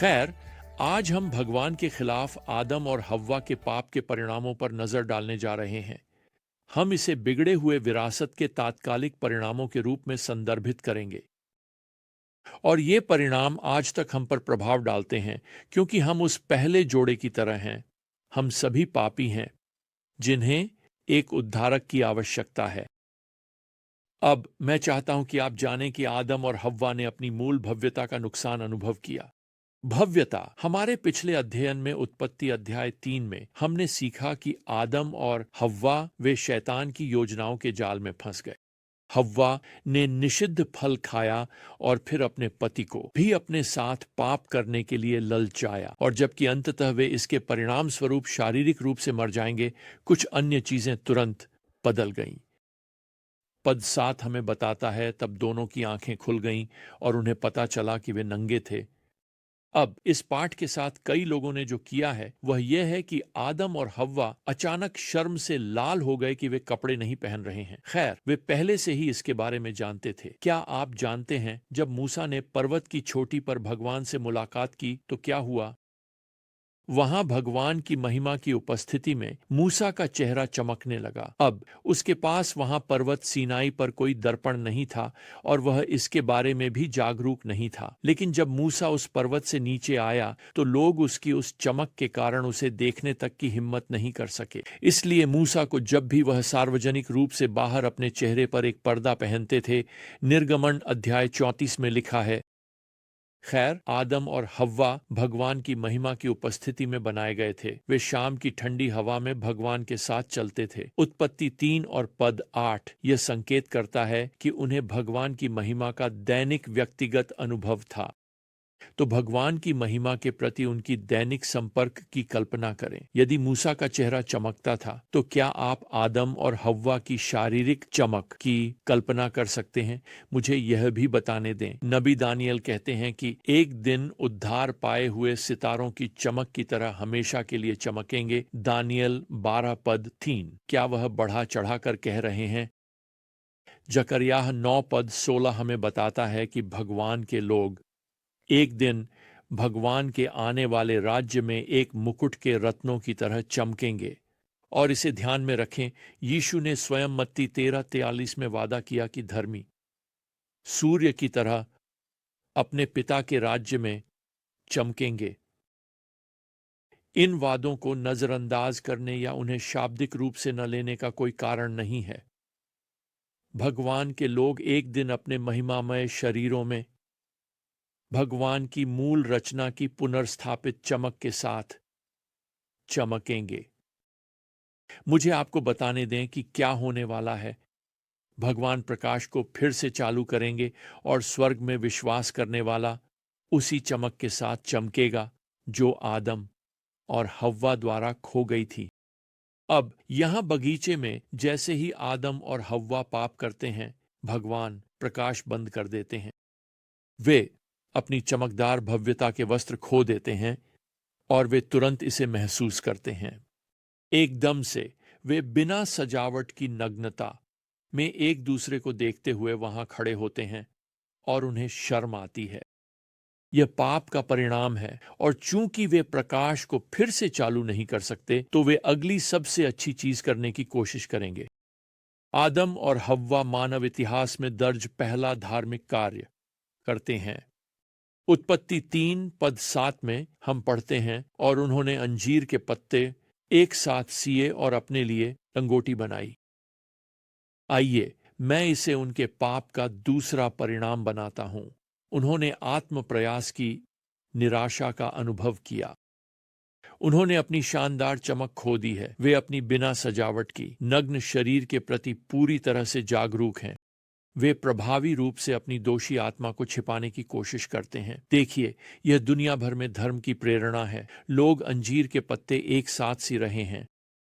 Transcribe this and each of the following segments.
खैर, आज हम भगवान के खिलाफ आदम और हव्वा के पाप के परिणामों पर नजर डालने जा रहे हैं। हम इसे बिगड़े हुए विरासत के तात्कालिक परिणामों के रूप में संदर्भित करेंगे और ये परिणाम आज तक हम पर प्रभाव डालते हैं क्योंकि हम उस पहले जोड़े की तरह हैं। हम सभी पापी हैं जिन्हें एक उद्धारक की आवश्यकता है। अब मैं चाहता हूं कि आप जानें कि आदम और हव्वा ने अपनी मूल भव्यता का नुकसान अनुभव किया। भव्यता। हमारे पिछले अध्ययन में उत्पत्ति अध्याय 3 में हमने सीखा कि आदम और हव्वा वे शैतान की योजनाओं के जाल में फंस गए। हव्वा ने निषिद्ध फल खाया और फिर अपने पति को भी अपने साथ पाप करने के लिए ललचाया, और जबकि अंततः वे इसके परिणाम स्वरूप शारीरिक रूप से मर जाएंगे, कुछ अन्य चीजें तुरंत बदल गईं। पद 7 हमें बताता है, तब दोनों की आंखें खुल गईं और उन्हें पता चला कि वे नंगे थे। अब इस पाठ के साथ कई लोगों ने जो किया है वह यह है कि आदम और हव्वा अचानक शर्म से लाल हो गए कि वे कपड़े नहीं पहन रहे हैं। खैर, वे पहले से ही इसके बारे में जानते थे। क्या आप जानते हैं, जब मूसा ने पर्वत की चोटी पर भगवान से मुलाकात की तो क्या हुआ? वहां भगवान की महिमा की उपस्थिति में मूसा का चेहरा चमकने लगा। अब उसके पास वहां पर्वत सीनाई पर कोई दर्पण नहीं था और वह इसके बारे में भी जागरूक नहीं था। लेकिन जब मूसा उस पर्वत से नीचे आया तो लोग उसकी उस चमक के कारण उसे देखने तक की हिम्मत नहीं कर सके। इसलिए मूसा को जब भी वह सार्वजनिक रूप से बाहर अपने चेहरे पर एक पर्दा पहनते थे, निर्गमन अध्याय 34 में लिखा है। खैर, आदम और हव्वा भगवान की महिमा की उपस्थिति में बनाए गए थे। वे शाम की ठंडी हवा में भगवान के साथ चलते थे। उत्पत्ति 3 और पद 8 यह संकेत करता है कि उन्हें भगवान की महिमा का दैनिक व्यक्तिगत अनुभव था। तो भगवान की महिमा के प्रति उनकी दैनिक संपर्क की कल्पना करें। यदि मूसा का चेहरा चमकता था, तो क्या आप आदम और हव्वा की शारीरिक चमक की कल्पना कर सकते हैं? मुझे यह भी बताने दें, नबी दानियल कहते हैं कि एक दिन उद्धार पाए हुए सितारों की चमक की तरह हमेशा के लिए चमकेंगे। दानियल 12 पद 3। क्या वह बढ़ा चढ़ा कर कह रहे हैं? जकरियाह 9 पद 16 हमें बताता है कि भगवान के लोग एक दिन भगवान के आने वाले राज्य में एक मुकुट के रत्नों की तरह चमकेंगे। और इसे ध्यान में रखें, यीशु ने स्वयं मत्ती 13:43 में वादा किया कि धर्मी सूर्य की तरह अपने पिता के राज्य में चमकेंगे। इन वादों को नजरअंदाज करने या उन्हें शाब्दिक रूप से न लेने का कोई कारण नहीं है। भगवान के लोग एक दिन अपने महिमामय शरीरों में भगवान की मूल रचना की पुनर्स्थापित चमक के साथ चमकेंगे। मुझे आपको बताने दें कि क्या होने वाला है। भगवान प्रकाश को फिर से चालू करेंगे और स्वर्ग में विश्वास करने वाला उसी चमक के साथ चमकेगा जो आदम और हव्वा द्वारा खो गई थी। अब यहां बगीचे में जैसे ही आदम और हव्वा पाप करते हैं, भगवान प्रकाश बंद कर देते हैं। वे अपनी चमकदार भव्यता के वस्त्र खो देते हैं और वे तुरंत इसे महसूस करते हैं। एकदम से वे बिना सजावट की नग्नता में एक दूसरे को देखते हुए वहां खड़े होते हैं और उन्हें शर्म आती है। यह पाप का परिणाम है, और चूंकि वे प्रकाश को फिर से चालू नहीं कर सकते, तो वे अगली सबसे अच्छी चीज करने की कोशिश करेंगे। आदम और हव्वा मानव इतिहास में दर्ज पहला धार्मिक कार्य करते हैं। उत्पत्ति 3 पद 7 में हम पढ़ते हैं, और उन्होंने अंजीर के पत्ते एक साथ सिए और अपने लिए लंगोटी बनाई। आइए, मैं इसे उनके पाप का दूसरा परिणाम बनाता हूं। उन्होंने आत्म प्रयास की निराशा का अनुभव किया। उन्होंने अपनी शानदार चमक खो दी है। वे अपनी बिना सजावट की नग्न शरीर के प्रति पूरी तरह से जागरूक हैं। वे प्रभावी रूप से अपनी दोषी आत्मा को छिपाने की कोशिश करते हैं। देखिए, यह दुनिया भर में धर्म की प्रेरणा है। लोग अंजीर के पत्ते एक साथ सी रहे हैं।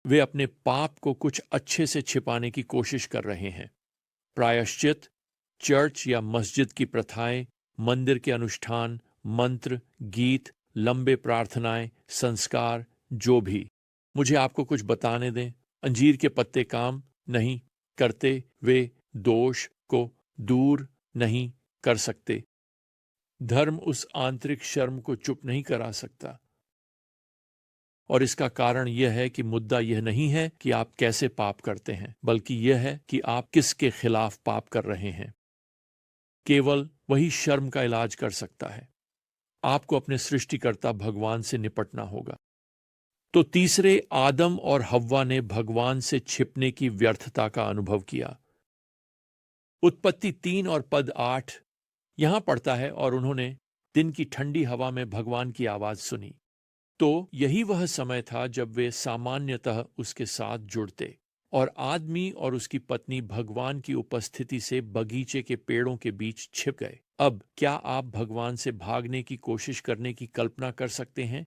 वे अपने पाप को कुछ अच्छे से छिपाने की कोशिश कर रहे हैं। प्रायश्चित, चर्च या मस्जिद की प्रथाएं, मंदिर के अनुष्ठान, मंत्र, गीत, लंबे प्रार्थनाएं, संस्कार, जो भी। मुझे आपको कुछ बताने दें, अंजीर के पत्ते काम नहीं करते। वे दोष को दूर नहीं कर सकते। धर्म उस आंतरिक शर्म को चुप नहीं करा सकता, और इसका कारण यह है कि मुद्दा यह नहीं है कि आप कैसे पाप करते हैं, बल्कि यह है कि आप किसके खिलाफ पाप कर रहे हैं। केवल वही शर्म का इलाज कर सकता है। आपको अपने सृष्टिकर्ता भगवान से निपटना होगा। तो तीसरे, आदम और हव्वा ने भगवान से छिपने की व्यर्थता का अनुभव किया। उत्पत्ति 3 और पद 8 यहां पढ़ता है, और उन्होंने दिन की ठंडी हवा में भगवान की आवाज सुनी। तो यही वह समय था जब वे सामान्यतः उसके साथ जुड़ते, और आदमी और उसकी पत्नी भगवान की उपस्थिति से बगीचे के पेड़ों के बीच छिप गए। अब क्या आप भगवान से भागने की कोशिश करने की कल्पना कर सकते हैं?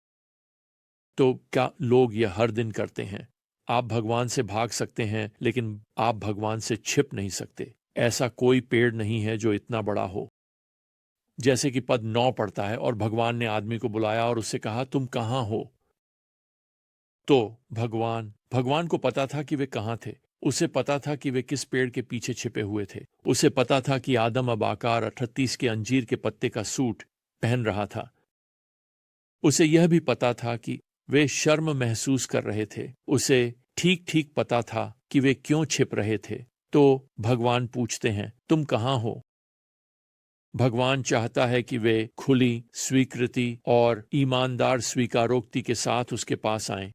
तो क्या लोग यह हर दिन करते हैं? आप भगवान से भाग सकते हैं, लेकिन आप भगवान से छिप नहीं सकते। ऐसा कोई पेड़ नहीं है जो इतना बड़ा हो। जैसे कि पद 9 पढ़ता है, और भगवान ने आदमी को बुलाया और उससे कहा, तुम कहाँ हो? तो भगवान को पता था कि वे कहाँ थे। उसे पता था कि वे किस पेड़ के पीछे छिपे हुए थे। उसे पता था कि आदम अब आकार 38 के अंजीर के पत्ते का सूट पहन रहा था। उसे यह भी पता था कि वे शर्म महसूस कर रहे थे। उसे ठीक ठीक पता था कि वे क्यों छिप रहे थे। तो भगवान पूछते हैं, तुम कहाँ हो? भगवान चाहता है कि वे खुली स्वीकृति और ईमानदार स्वीकारोक्ति के साथ उसके पास आएं।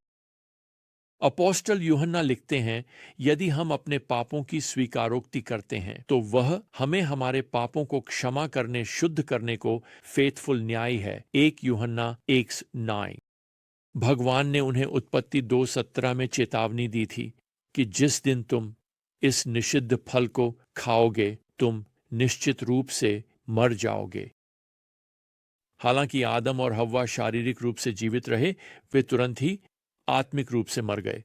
अपोस्टल यूहन्ना लिखते हैं, यदि हम अपने पापों की स्वीकारोक्ति करते हैं तो वह हमें हमारे पापों को क्षमा करने, शुद्ध करने को फेथफुल न्यायी है। 1 यूहन्ना 1:9। भगवान ने उन्हें उत्पत्ति 2:17 में चेतावनी दी थी कि जिस दिन तुम इस निषिद्ध फल को खाओगे तुम निश्चित रूप से मर जाओगे। हालांकि आदम और हव्वा शारीरिक रूप से जीवित रहे, वे तुरंत ही आत्मिक रूप से मर गए।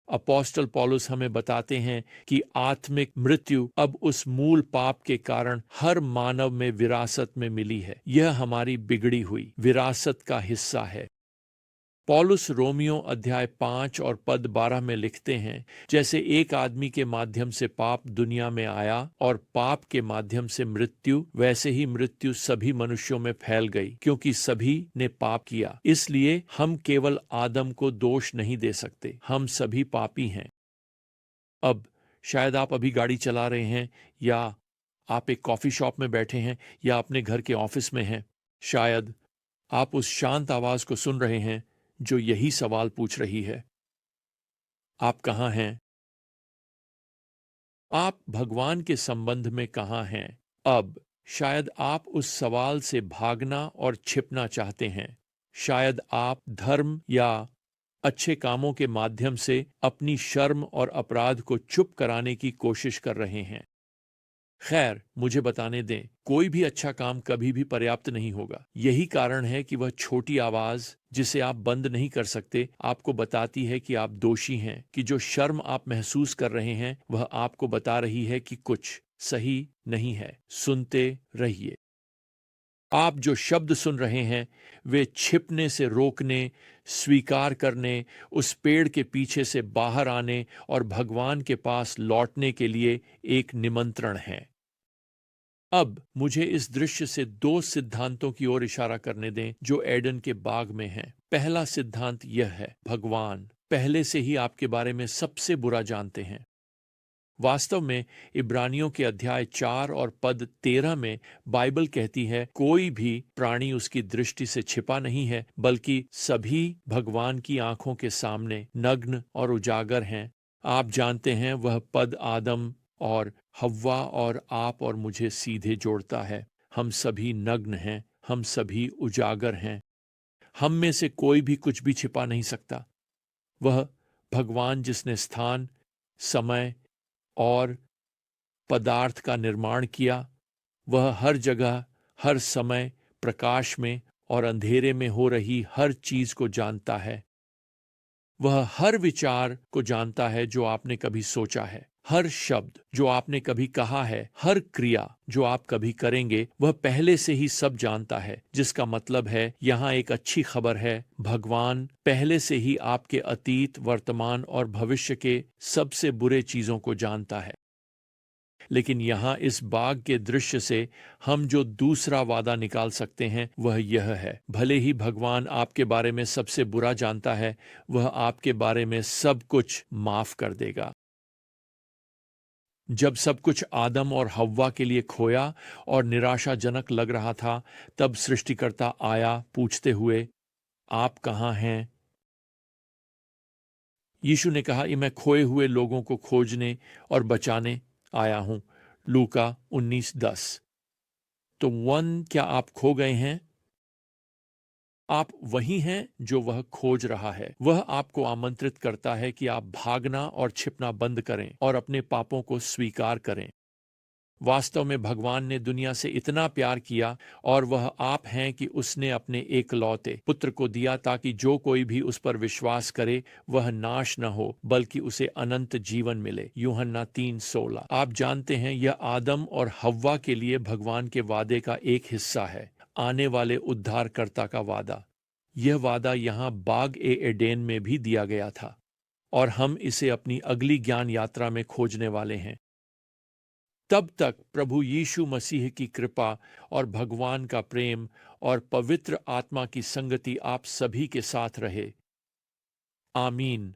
अपोस्टल पौलुस हमें बताते हैं कि आत्मिक मृत्यु अब उस मूल पाप के कारण हर मानव में विरासत में मिली है। यह हमारी बिगड़ी हुई विरासत का हिस्सा है। पौलुस रोमियो अध्याय 5 और पद 12 में लिखते हैं, जैसे एक आदमी के माध्यम से पाप दुनिया में आया और पाप के माध्यम से मृत्यु, वैसे ही मृत्यु सभी मनुष्यों में फैल गई, क्योंकि सभी ने पाप किया। इसलिए हम केवल आदम को दोष नहीं दे सकते, हम सभी पापी हैं। अब शायद आप अभी गाड़ी चला रहे हैं, या आप एक कॉफी शॉप में बैठे हैं, या अपने घर के ऑफिस में हैं। शायद आप उस शांत आवाज को सुन रहे हैं जो यही सवाल पूछ रही है, आप कहाँ हैं? आप भगवान के संबंध में कहाँ हैं? अब शायद आप उस सवाल से भागना और छिपना चाहते हैं। शायद आप धर्म या अच्छे कामों के माध्यम से अपनी शर्म और अपराध को चुप कराने की कोशिश कर रहे हैं। खैर, मुझे बताने दें, कोई भी अच्छा काम कभी भी पर्याप्त नहीं होगा। यही कारण है कि वह छोटी आवाज जिसे आप बंद नहीं कर सकते, आपको बताती है कि आप दोषी हैं, कि जो शर्म आप महसूस कर रहे हैं वह आपको बता रही है कि कुछ सही नहीं है। सुनते रहिए। आप जो शब्द सुन रहे हैं वे छिपने से रोकने, स्वीकार करने, उस पेड़ के पीछे से बाहर आने और भगवान के पास लौटने के लिए एक निमंत्रण है। अब मुझे इस दृश्य से 2 सिद्धांतों की ओर इशारा करने दें जो एडन के बाग में हैं। पहला सिद्धांत यह है, भगवान पहले से ही आपके बारे में सबसे बुरा जानते हैं। वास्तव में इब्रानियों के अध्याय 4 और पद 13 में बाइबल कहती है, कोई भी प्राणी उसकी दृष्टि से छिपा नहीं है, बल्कि सभी भगवान की आंखों के सामने नग्न और उजागर हैं। आप जानते हैं, वह पद आदम और हव्वा और आप और मुझे सीधे जोड़ता है। हम सभी नग्न हैं, हम सभी उजागर हैं। हम में से कोई भी कुछ भी छिपा नहीं सकता। वह भगवान जिसने स्थान, समय और पदार्थ का निर्माण किया, वह हर जगह, हर समय, प्रकाश में और अंधेरे में हो रही हर चीज को जानता है। वह हर विचार को जानता है जो आपने कभी सोचा है, हर शब्द जो आपने कभी कहा है, हर क्रिया जो आप कभी करेंगे, वह पहले से ही सब जानता है। जिसका मतलब है, यहाँ एक अच्छी खबर है, भगवान पहले से ही आपके अतीत, वर्तमान और भविष्य के सबसे बुरे चीजों को जानता है। लेकिन यहाँ इस बाग के दृश्य से हम जो दूसरा वादा निकाल सकते हैं वह यह है, भले ही भगवान आपके बारे में सबसे बुरा जानता है, वह आपके बारे में सब कुछ माफ कर देगा। जब सब कुछ आदम और हव्वा के लिए खोया और निराशाजनक लग रहा था, तब सृष्टिकर्ता आया पूछते हुए, आप कहाँ हैं? यीशु ने कहा कि मैं खोए हुए लोगों को खोजने और बचाने आया हूं। लूका 19:10। तो क्या आप खो गए हैं? आप वही हैं जो वह खोज रहा है। वह आपको आमंत्रित करता है कि आप भागना और छिपना बंद करें और अपने पापों को स्वीकार करें। वास्तव में भगवान ने दुनिया से इतना प्यार किया और वह आप हैं कि उसने अपने एकलौते पुत्र को दिया ताकि जो कोई भी उस पर विश्वास करे वह नाश न हो बल्कि उसे अनंत जीवन मिले। यूहन्ना 3:16। आप जानते हैं यह आदम और हव्वा के लिए भगवान के वादे का एक हिस्सा है, आने वाले उद्धारकर्ता का वादा। यह वादा यहाँ बाग ए एडेन में भी दिया गया था और हम इसे अपनी अगली ज्ञान यात्रा में खोजने वाले हैं। तब तक प्रभु यीशु मसीह की कृपा और भगवान का प्रेम और पवित्र आत्मा की संगति आप सभी के साथ रहे। आमीन।